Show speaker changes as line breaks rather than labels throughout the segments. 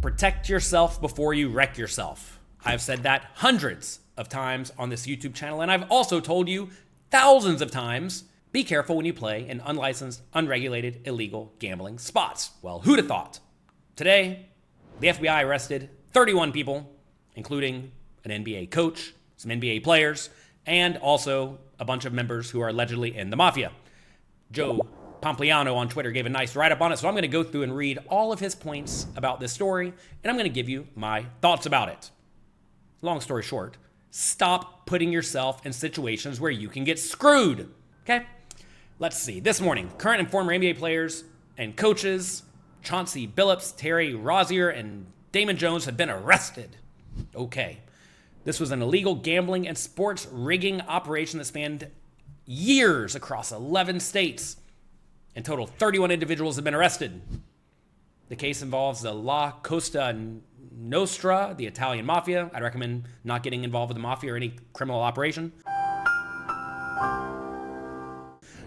Protect yourself before you wreck yourself. I've said that hundreds of times on this YouTube channel, and I've also told you thousands of times, be careful when you play in unlicensed, unregulated, illegal gambling spots. Well, who'd have thought? Today, the FBI arrested 31 people, including an NBA coach, some NBA players, and also a bunch of members who are allegedly in the mafia. Joe Pompliano on Twitter gave a nice write-up on it, so I'm going to go through and read all of his points about this story, and I'm going to give you my thoughts about it. Long story short, stop putting yourself in situations where you can get screwed, okay? Let's see. This morning, current and former NBA players and coaches Chauncey Billups, Terry Rozier, and Damon Jones have been arrested. Okay. This was an illegal gambling and sports rigging operation that spanned years across 11 states. In total, 31 individuals have been arrested. The case involves the Cosa Nostra, the Italian Mafia. I'd recommend not getting involved with the mafia or any criminal operation.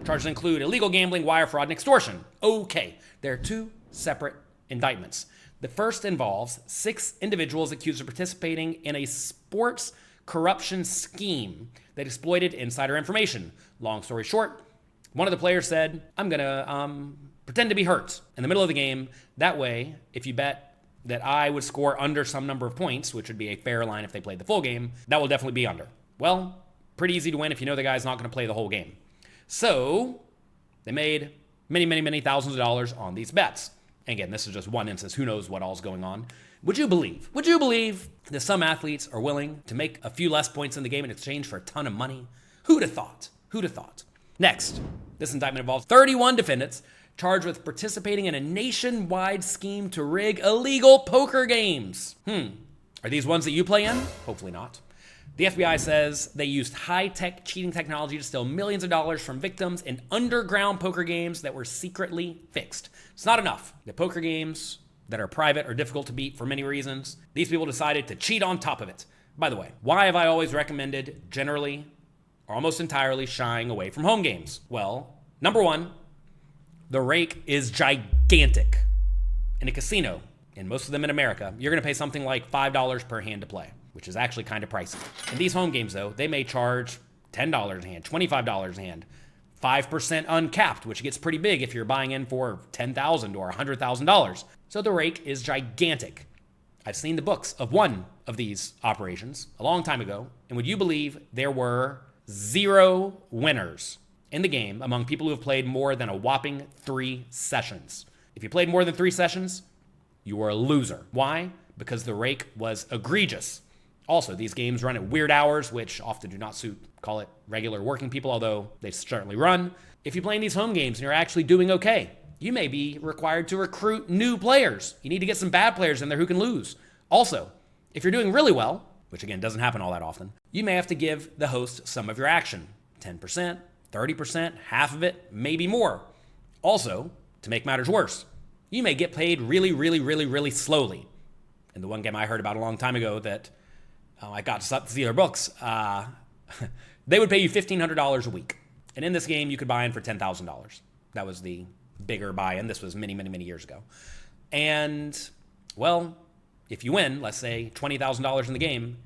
Charges include illegal gambling, wire fraud, and extortion. Okay, there are two separate indictments. The first involves 6 individuals accused of participating in a sports corruption scheme that exploited insider information. Long story short, one of the players said, I'm going to pretend to be hurt in the middle of the game. That way, if you bet that I would score under some number of points, which would be a fair line if they played the full game, that will definitely be under. Well, pretty easy to win if you know the guy's not going to play the whole game. So they made many thousands of dollars on these bets. And again, this is just one instance. Who knows what all's going on? Would you believe that some athletes are willing to make a few less points in the game in exchange for a ton of money? Who'd have thought? Next, this indictment involves 31 defendants charged with participating in a nationwide scheme to rig illegal poker games. Are these ones that you play in? Hopefully not. The FBI says they used high-tech cheating technology to steal millions of dollars from victims in underground poker games that were secretly fixed. It's not enough. The poker games that are private are difficult to beat for many reasons. These people decided to cheat on top of it. By the way, why have I always recommended generally or almost entirely shying away from home games? Well, number one, the rake is gigantic. In a casino, and most of them in America, you're going to pay something like $5 per hand to play, which is actually kind of pricey. In these home games, though, they may charge $10 a hand, $25 a hand, 5% uncapped, which gets pretty big if you're buying in for $10,000 or $100,000. So the rake is gigantic. I've seen the books of one of these operations a long time ago, and would you believe there were 0 winners in the game among people who have played more than a whopping 3 sessions. If you played more than 3 sessions, you were a loser. Why? Because the rake was egregious. Also, these games run at weird hours, which often do not suit, call it, regular working people, although they certainly run. If you play in these home games and you're actually doing okay, you may be required to recruit new players. You need to get some bad players in there who can lose. Also, if you're doing really well, which again doesn't happen all that often, you may have to give the host some of your action. 10%, 30%, half of it, maybe more. Also, to make matters worse, you may get paid really slowly. And the one game I heard about a long time ago that I got to see their books, they would pay you $1,500 a week. And in this game, you could buy in for $10,000. That was the bigger buy-in. This was many years ago. And, well, if you win, let's say $20,000 in the game,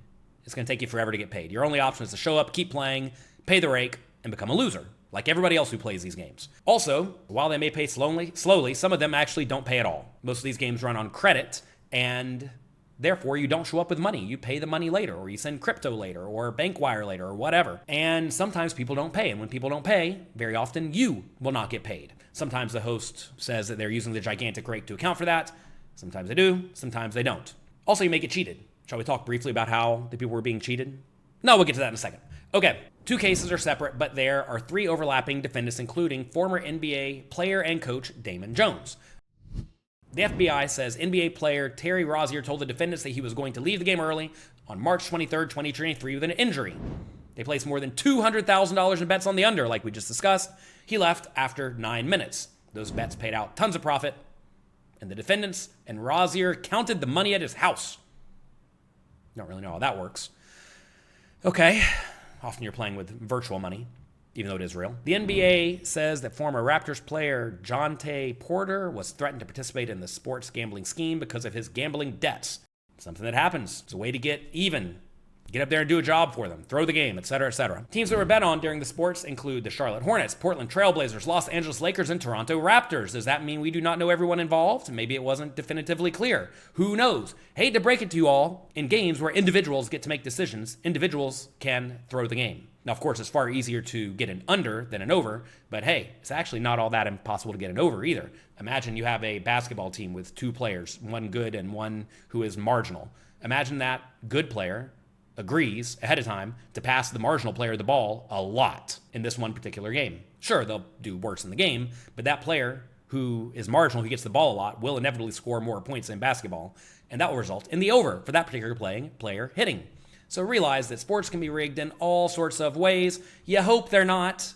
it's going to take you forever to get paid. Your only option is to show up, keep playing, pay the rake, and become a loser, like everybody else who plays these games. Also, while they may pay slowly, some of them actually don't pay at all. Most of these games run on credit, and therefore you don't show up with money. You pay the money later, or you send crypto later, or bank wire later, or whatever. And sometimes people don't pay, and when people don't pay, very often you will not get paid. Sometimes the host says that they're using the gigantic rake to account for that. Sometimes they do, sometimes they don't. Also, you may get cheated. Shall we talk briefly about how the people were being cheated? No, we'll get to that in a second. Okay, 2 cases are separate, but there are 3 overlapping defendants, including former NBA player and coach Damon Jones. The FBI says NBA player Terry Rozier told the defendants that he was going to leave the game early on March 23rd, 2023 with an injury. They placed more than $200,000 in bets on the under, like we just discussed. He left after 9 minutes. Those bets paid out tons of profit, and the defendants and Rozier counted the money at his house. Don't really know how that works. Okay, often you're playing with virtual money. even though it is real. The NBA says that former Raptors player Jonte Porter was threatened to participate in the sports gambling scheme because of his gambling debts. Something that happens. It's a way to get even. Get up there and do a job for them. Throw the game, etc., etc. Teams that were bet on during the sports include the Charlotte Hornets, Portland Trailblazers, Los Angeles Lakers, and Toronto Raptors. Does that mean we do not know everyone involved? Maybe it wasn't definitively clear. Who knows? Hate to break it to you all, in games where individuals get to make decisions, individuals can throw the game. Now, of course, it's far easier to get an under than an over, but hey, it's actually not all that impossible to get an over either. Imagine you have a basketball team with two players, one good and one who is marginal. Imagine that good player agrees ahead of time to pass the marginal player the ball a lot in this one particular game. Sure, they'll do worse in the game, but that player who is marginal, who gets the ball a lot, will inevitably score more points in basketball, and that will result in the over for that particular player hitting. So realize that sports can be rigged in all sorts of ways. You hope they're not,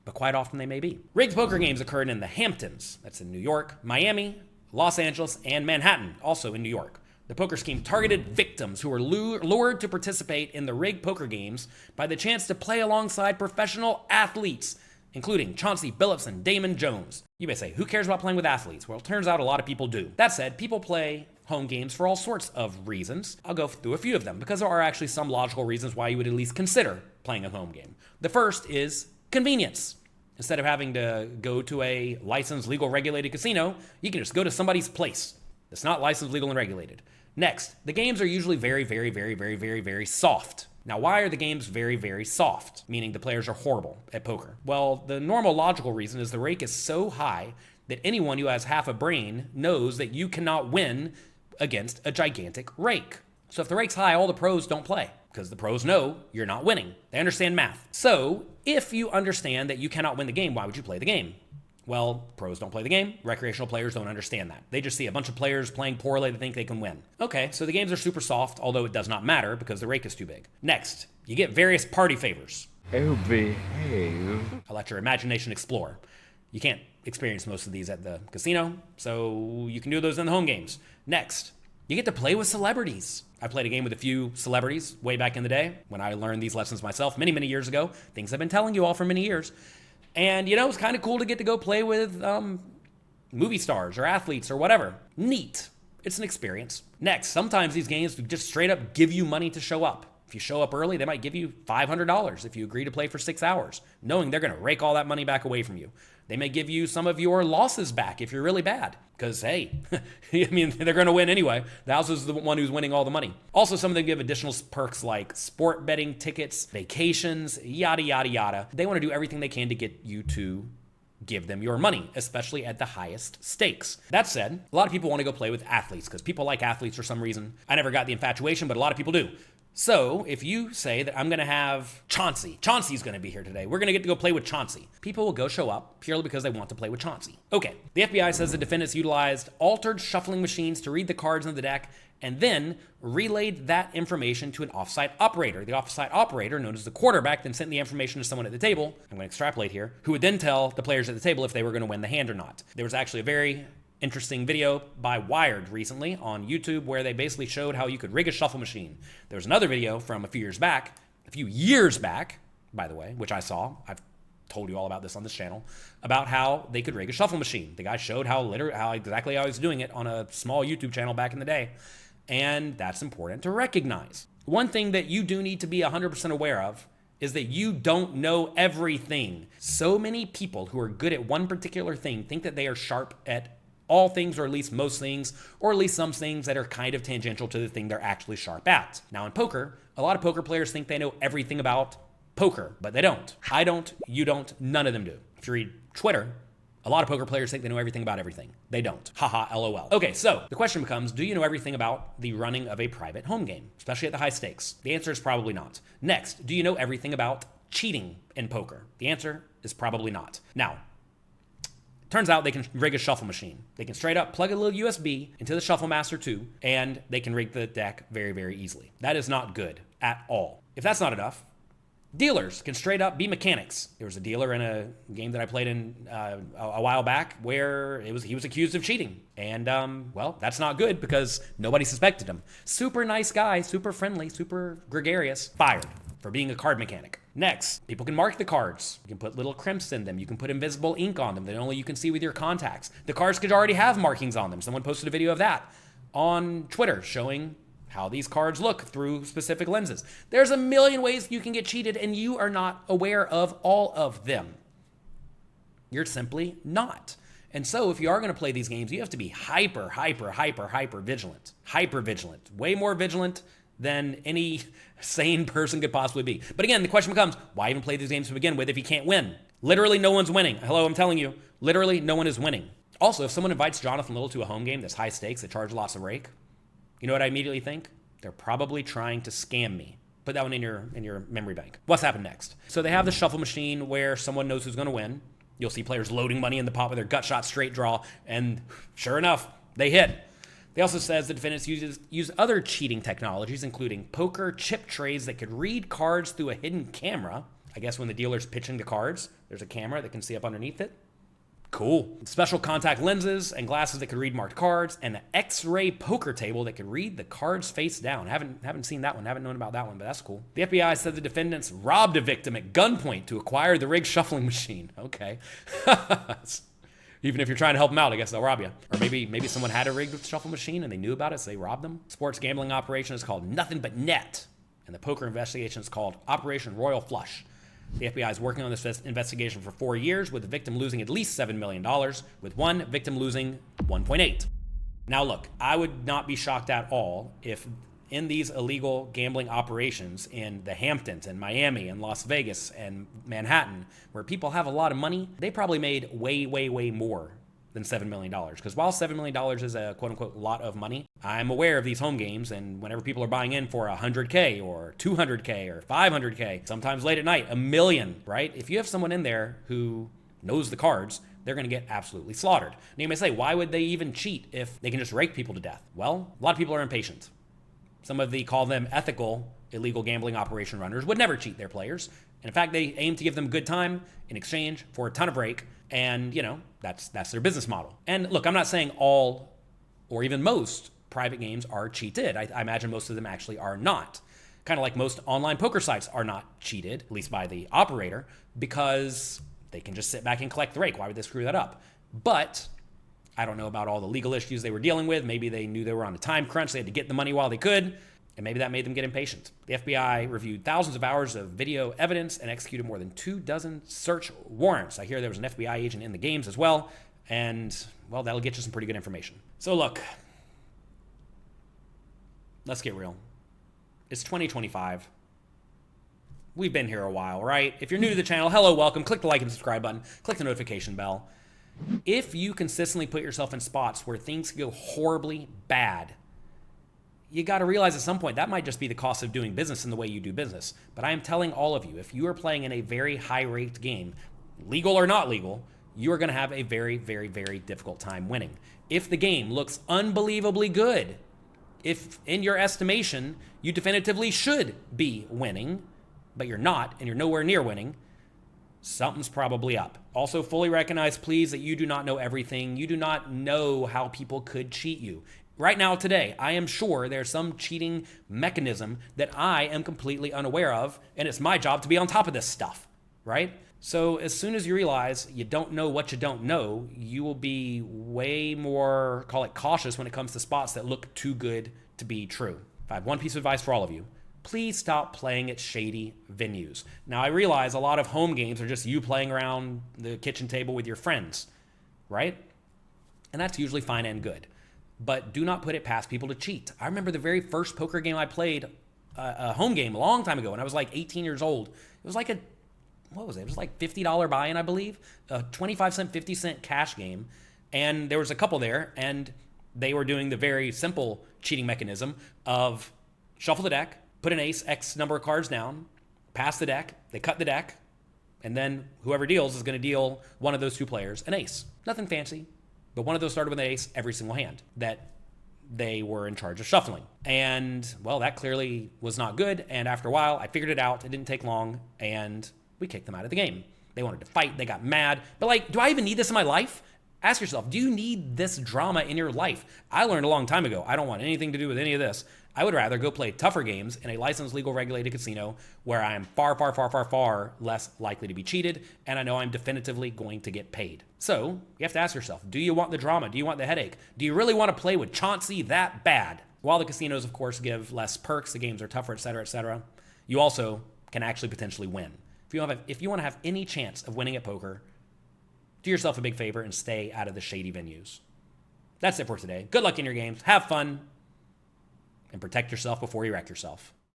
but quite often they may be. Rigged poker games occurred in the Hamptons, that's in New York, Miami, Los Angeles, and Manhattan, also in New York. The poker scheme targeted victims who were lured to participate in the rigged poker games by the chance to play alongside professional athletes, including Chauncey Billups and Damon Jones. You may say, who cares about playing with athletes? Well, it turns out a lot of people do. That said, people play home games for all sorts of reasons. I'll go through a few of them because there are actually some logical reasons why you would at least consider playing a home game. The first is convenience. Instead of having to go to a licensed, legal, regulated casino, you can just go to somebody's place that's not licensed, legal, and regulated. Next, the games are usually very soft. Now, why are the games very soft? Meaning the players are horrible at poker. Well, the normal logical reason is the rake is so high that anyone who has half a brain knows that you cannot win against a gigantic rake. So if the rake's high, all the pros don't play because the pros know you're not winning. They understand math. So if you understand that you cannot win the game, why would you play the game? Well, pros don't play the game. Recreational players don't understand that. They just see a bunch of players playing poorly that think they can win. Okay, so the games are super soft, although it does not matter because the rake is too big. Next, you get various party favors.
Oh, behave.
I'll let your imagination explore. You can't experience most of these at the casino, so you can do those in the home games. Next, you get to play with celebrities. I played a game with a few celebrities way back in the day when I learned these lessons myself many years ago. Things I've been telling you all for many years. And, it's kind of cool to get to go play with movie stars or athletes or whatever. Neat. It's an experience. Next, sometimes these games just straight up give you money to show up. If you show up early, they might give you $500 if you agree to play for 6 hours, knowing they're going to rake all that money back away from you. They may give you some of your losses back if you're really bad. Because, hey, they're going to win anyway. The house is the one who's winning all the money. Also, some of them give additional perks like sport betting tickets, vacations, yada, yada, yada. They want to do everything they can to get you to give them your money, especially at the highest stakes. That said, a lot of people want to go play with athletes because people like athletes for some reason. I never got the infatuation, but a lot of people do. So if you say that I'm going to have Chauncey's going to be here today. We're going to get to go play with Chauncey. People will go show up purely because they want to play with Chauncey. Okay, the FBI says the defendants utilized altered shuffling machines to read the cards in the deck and then relayed that information to an offsite operator. The offsite operator, known as the quarterback, then sent the information to someone at the table, I'm going to extrapolate here, who would then tell the players at the table if they were going to win the hand or not. There was actually a very interesting video by Wired recently on YouTube where they basically showed how you could rig a shuffle machine. There was another video from a few years back, by the way, which I saw. I've told you all about this on this channel, about how they could rig a shuffle machine. The guy showed how exactly how he was doing it on a small YouTube channel back in the day. And that's important to recognize. One thing that you do need to be 100% aware of is that you don't know everything. So many people who are good at one particular thing think that they are sharp at all things, or at least most things, or at least some things that are kind of tangential to the thing they're actually sharp at. Now in poker, a lot of poker players think they know everything about poker, but they don't. I don't, you don't, none of them do. If you read Twitter, a lot of poker players think they know everything about everything. They don't. Haha, LOL. Okay, so the question becomes, do you know everything about the running of a private home game, especially at the high stakes? The answer is probably not. Next, do you know everything about cheating in poker? The answer is probably not. Now, turns out they can rig a shuffle machine. They can straight up plug a little USB into the Shuffle Master 2, and they can rig the deck very easily. That is not good at all. If that's not enough, dealers can straight up be mechanics. There was a dealer in a game that I played in a while back where he was accused of cheating. And, well, that's not good because nobody suspected him. Super nice guy, super friendly, super gregarious. Fired. for being a card mechanic. Next, people can mark the cards. You can put little crimps in them. You can put invisible ink on them that only you can see with your contacts. The cards could already have markings on them. Someone posted a video of that on Twitter showing how these cards look through specific lenses. There's a million ways you can get cheated, and you are not aware of all of them. You're simply not. And so if you are going to play these games, you have to be hyper vigilant. Hyper vigilant. Way more vigilant than any sane person could possibly be. But again, the question becomes, why even play these games to begin with if you can't win? Literally no one's winning. Hello, I'm telling you, literally no one is winning. Also, if someone invites Jonathan Little to a home game that's high stakes, that charge lots of rake, you know what I immediately think? They're probably trying to scam me. Put that one in your memory bank. What's happened next? So they have the shuffle machine where someone knows who's going to win. You'll see players loading money in the pot with their gut shot straight draw, and sure enough, they hit. They also says the defendants use other cheating technologies, including poker chip trays that could read cards through a hidden camera. I guess when the dealer's pitching the cards, there's a camera that can see up underneath it. Cool. Special contact lenses and glasses that could read marked cards, and the X-ray poker table that could read the cards face down. Haven't seen that one, haven't known about that one, but that's cool. The FBI said the defendants robbed a victim at gunpoint to acquire the rigged shuffling machine. Okay. Even if you're trying to help them out, I guess they'll rob you. Or maybe someone had a rigged shuffle machine and they knew about it, so they robbed them. Sports gambling operation is called Nothing But Net, and the poker investigation is called Operation Royal Flush. The FBI is working on this investigation for 4 years, with the victim losing at least $7 million, with one victim losing 1.8. Now look, I would not be shocked at all if in these illegal gambling operations in the Hamptons and Miami and Las Vegas and Manhattan, where people have a lot of money, they probably made way more than $7 million. Because while $7 million is a quote-unquote lot of money, I'm aware of these home games, and whenever people are buying in for $100K or $200K or $500K, sometimes late at night, $1 million, right? If you have someone in there who knows the cards, they're going to get absolutely slaughtered. Now you may say, why would they even cheat if they can just rake people to death? Well, a lot of people are impatient. Some of the, call them ethical, illegal gambling operation runners would never cheat their players. And in fact, they aim to give them a good time in exchange for a ton of rake. And, you know, that's their business model. And look, I'm not saying all or even most private games are cheated. I imagine most of them actually are not. Kind of like most online poker sites are not cheated, at least by the operator, because they can just sit back and collect the rake. Why would they screw that up? But I don't know about all the legal issues they were dealing with. Maybe they knew they were on a time crunch. They had to get the money while they could. And maybe that made them get impatient. The FBI reviewed thousands of hours of video evidence and executed more than 24 search warrants. I hear there was an FBI agent in the games as well. And, well, that'll get you some pretty good information. So look, let's get real. It's 2025. We've been here a while, right? If you're new to the channel, hello, welcome. Click the like and subscribe button. Click the notification bell. If you consistently put yourself in spots where things go horribly bad, you got to realize at some point that might just be the cost of doing business in the way you do business. But I am telling all of you, if you are playing in a very high-ranked game, legal or not legal, you are going to have a very difficult time winning. If the game looks unbelievably good, if in your estimation you definitively should be winning, but you're not and you're nowhere near winning, something's probably up. Also, fully recognize, please, that you do not know everything. You do not know how people could cheat you. Right now, today, I am sure there's some cheating mechanism that I am completely unaware of, and it's my job to be on top of this stuff, right? So as soon as you realize you don't know what you don't know, you will be way more, call it cautious when it comes to spots that look too good to be true. If I have one piece of advice for all of you, please stop playing at shady venues. Now, I realize a lot of home games are just you playing around the kitchen table with your friends, right? And that's usually fine and good. But do not put it past people to cheat. I remember the very first poker game I played, a home game a long time ago, when I was like 18 years old. It was like what was it? It was like $50 buy-in, I believe. A 25-cent, 50-cent cash game. And there was a couple there, and they were doing the very simple cheating mechanism of shuffle the deck, put an ace, X number of cards down, pass the deck, they cut the deck, and then whoever deals is going to deal one of those two players an ace. Nothing fancy. But one of those started with an ace every single hand that they were in charge of shuffling. And, well, that clearly was not good. And after a while, I figured it out. It didn't take long. And we kicked them out of the game. They wanted to fight. They got mad. But, like, do I even need this in my life? Ask yourself, do you need this drama in your life? I learned a long time ago, I don't want anything to do with any of this. I would rather go play tougher games in a licensed, legal, regulated casino where I am far, far, far, far, far less likely to be cheated, and I know I'm definitively going to get paid. So you have to ask yourself, do you want the drama? Do you want the headache? Do you really want to play with Chauncey that bad? While the casinos, of course, give less perks, the games are tougher, etc., you also can actually potentially win. If you want to have any chance of winning at poker, do yourself a big favor and stay out of the shady venues. That's it for today. Good luck in your games. Have fun. And protect yourself before you wreck yourself.